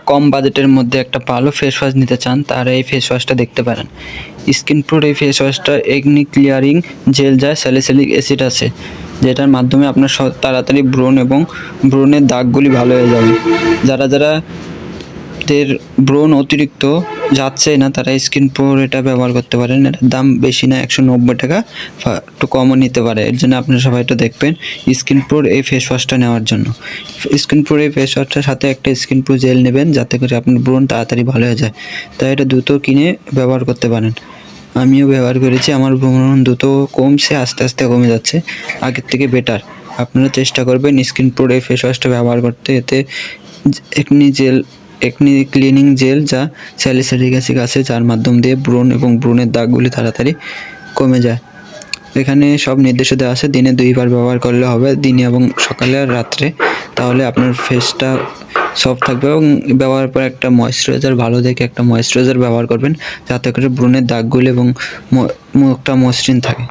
কম বাজেটের মধ্যে একটা ভালো ফেস ওয়াশ নিতে চান তারা এই ফেস ওয়াশটা দেখতে পারেন। স্কিন প্রোর এই ফেস ওয়াশটা একনি ক্লিয়ারিং জেল যা স্যালিসিলিক অ্যাসিড আছে, যেটার মাধ্যমে আপনার তাড়াতাড়ি ব্রণ এবং ব্রণের দাগগুলি ভালো হয়ে যাবে। যারা ব্রণ অতিরিক্ত যাচ্ছে না তারা স্কিন প্রোর এটা ব্যবহার করতে পারেন। এটার দাম বেশি না, 190 টাকা, একটু কমও নিতে পারে। এর জন্য আপনারা সবাই একটু দেখবেন স্কিন প্রোর এই ফেস ওয়াশটা নেওয়ার জন্য। স্কিন প্রোর এই ফেস ওয়াশটার সাথে একটা স্কিন প্রো জেল নেবেন, যাতে করে আপনার ব্রণ তাড়াতাড়ি ভালো হয়ে যায়। তাই এটা দ্রুত কিনে ব্যবহার করতে পারেন। আমিও ব্যবহার করেছি, আমার ব্রণ দ্রুত কমছে, আস্তে আস্তে কমে যাচ্ছে, আগের থেকে বেটার। আপনারা চেষ্টা করবেন স্কিন প্রোর এই ফেস ওয়াশটা ব্যবহার করতে। এতে একনি ক্লিনিং জেল যা স্যালিসিলিক অ্যাসিড আছে, যার মাধ্যম দিয়ে ব্রণ এবং ব্রণের দাগগুলি তাড়াতাড়ি কমে যায়। এখানে সব নির্দেশও দেওয়া আছে, দিনে 2 বার ব্যবহার করলে হবে, দিনে এবং সকালে আর রাত্রে। তাহলে আপনার ফেসটা সফট থাকবে এবং ব্যবহারের পর একটা ময়েশ্চারাইজার, ভালো দেখে একটা ময়েশ্চারাইজার ব্যবহার করবেন, যাতে করে ব্রণের দাগগুলি এবং মুখটা মসৃণ থাকে।